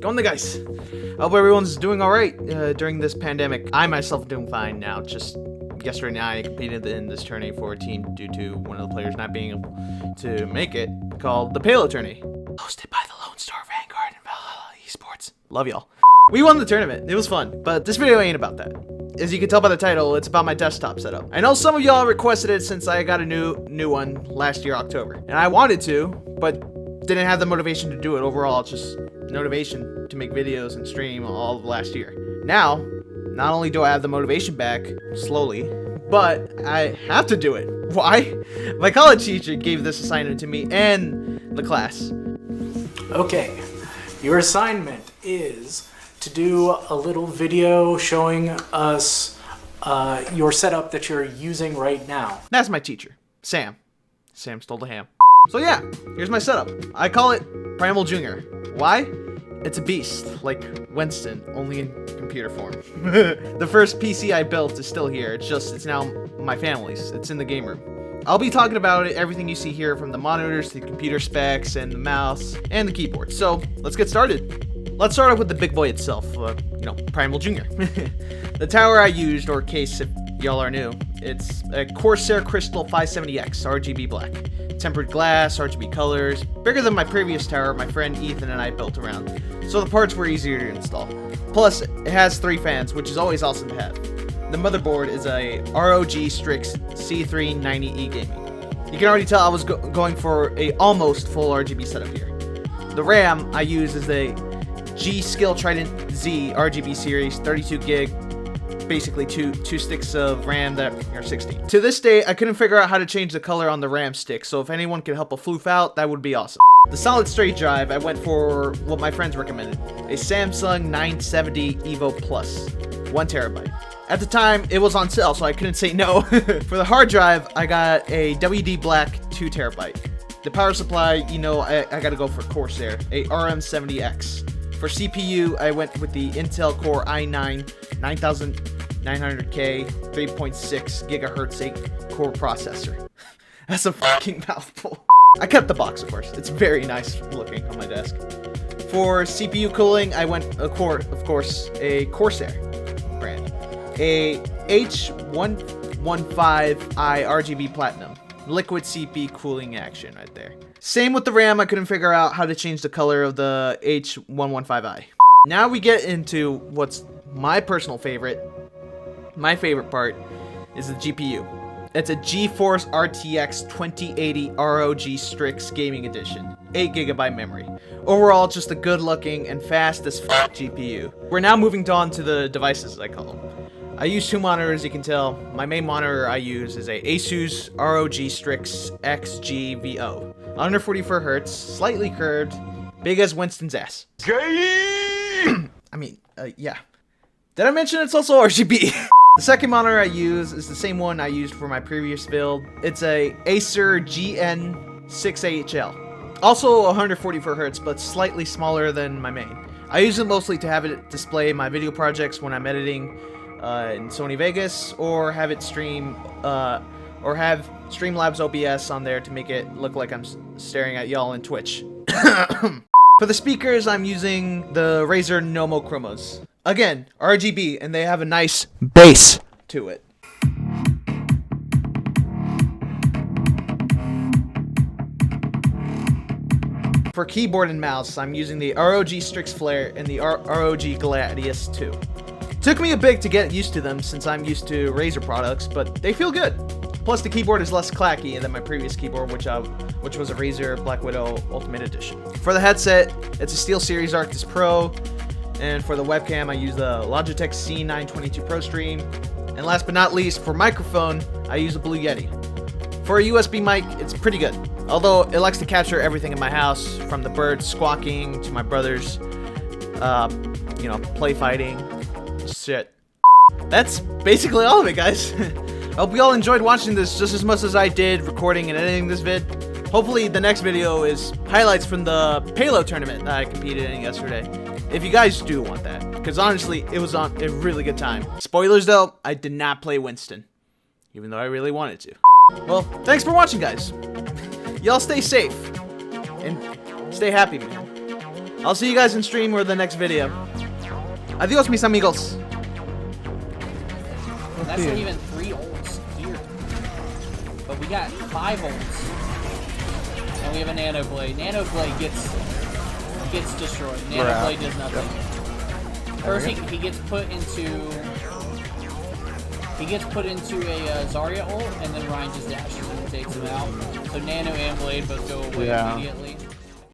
Going the guys. I hope everyone's doing alright during this pandemic. I myself am doing fine now. Just yesterday night I competed in this tourney for a team due to one of the players not being able to make it, called the Palo Tourney. Hosted by the Lone Star Vanguard and Valhalla Esports. Love y'all. We won the tournament. It was fun. But this video ain't about that. As you can tell by the title, it's about my desktop setup. I know some of y'all requested it since I got a new one last year, October. And I wanted to, but didn't have the motivation to do it overall. Just motivation to make videos and stream all of last year. Now, not only do I have the motivation back, slowly, but I have to do it. Why? My college teacher gave this assignment to me and the class. Okay, your assignment is to do a little video showing us your setup that you're using right now. That's my teacher, Sam. Sam stole the ham. So yeah, here's my setup. I call it Primal Junior. Why? It's a beast, like Winston, only in computer form. The first PC I built is still here. It's now my family's. It's in the game room. I'll be talking about it, everything you see here, from the monitors to the computer specs and the mouse and the keyboard. So let's get started. Let's start off with the big boy itself, Primal Junior. The tower I used, or case if y'all are new, it's a Corsair Crystal 570X RGB black. Tempered glass, RGB colors, bigger than my previous tower my friend Ethan and I built around, so the parts were easier to install. Plus, it has 3 fans, which is always awesome to have. The motherboard is a ROG Strix C390E gaming. You can already tell I was going for a almost full RGB setup here. The RAM I use is a G-Skill Trident Z RGB series, 32 gig, basically two sticks of RAM that are 16. To this day, I couldn't figure out how to change the color on the RAM stick, so if anyone can help a floof out, that would be awesome. The solid state drive, I went for what my friends recommended, a Samsung 970 EVO Plus, 1 terabyte. At the time, it was on sale, so I couldn't say no. For the hard drive, I got a WD Black 2 terabyte. The power supply, I gotta go for Corsair, a RM70X. For CPU, I went with the Intel Core i9 9900K 3.6 gigahertz 8-core processor. That's a fucking mouthful. I kept the box, of course. It's very nice looking on my desk. For CPU cooling, I went, of course, a Corsair brand. A H115i RGB Platinum. Liquid CP cooling action right there. Same with the RAM, I couldn't figure out how to change the color of the H115i. Now we get into what's my personal favorite. My favorite part is the GPU. It's a GeForce RTX 2080 ROG Strix Gaming Edition. 8GB memory. Overall, just a good looking and fast as fuck GPU. We're now moving on to the devices, I call them. I use 2 monitors, you can tell. My main monitor I use is a Asus ROG Strix XG-VO. 144 Hz, slightly curved, big as Winston's ass. Yeah. Did I mention it's also RGB? The second monitor I use is the same one I used for my previous build. It's a Acer GN6HL. Also 144 Hz, but slightly smaller than my main. I use it mostly to have it display my video projects when I'm editing in Sony Vegas, or have it stream, or have Streamlabs OBS on there to make it look like I'm staring at y'all in Twitch. For the speakers, I'm using the Razer Nomo Chromos. Again, RGB, and they have a nice bass to it. For keyboard and mouse, I'm using the ROG Strix Flare and the ROG Gladius 2. Took me a bit to get used to them since I'm used to Razer products, but they feel good. Plus, the keyboard is less clacky than my previous keyboard, which was a Razer Black Widow Ultimate Edition. For the headset, it's a SteelSeries Arctis Pro, and for the webcam, I use the Logitech C922 Pro Stream. And last but not least, for microphone, I use a Blue Yeti. For a USB mic, it's pretty good, although it likes to capture everything in my house, from the birds squawking to my brothers, play fighting, shit. That's basically all of it, guys. I hope you all enjoyed watching this just as much as I did recording and editing this vid. Hopefully the next video is highlights from the Palo tournament that I competed in yesterday. If you guys do want that, because honestly, it was on a really good time. Spoilers though, I did not play Winston, even though I really wanted to. Well, thanks for watching, guys. Y'all stay safe and stay happy, man. I'll see you guys in stream or the next video. Adios, mis amigos. That's not even 3 ults here. But we got 5 ults. And we have a Nano Blade. Nano Blade gets destroyed. Nano Blade does nothing. First he gets put into a Zarya ult, and then Ryan just dashes and takes him out. So Nano and Blade both go away immediately.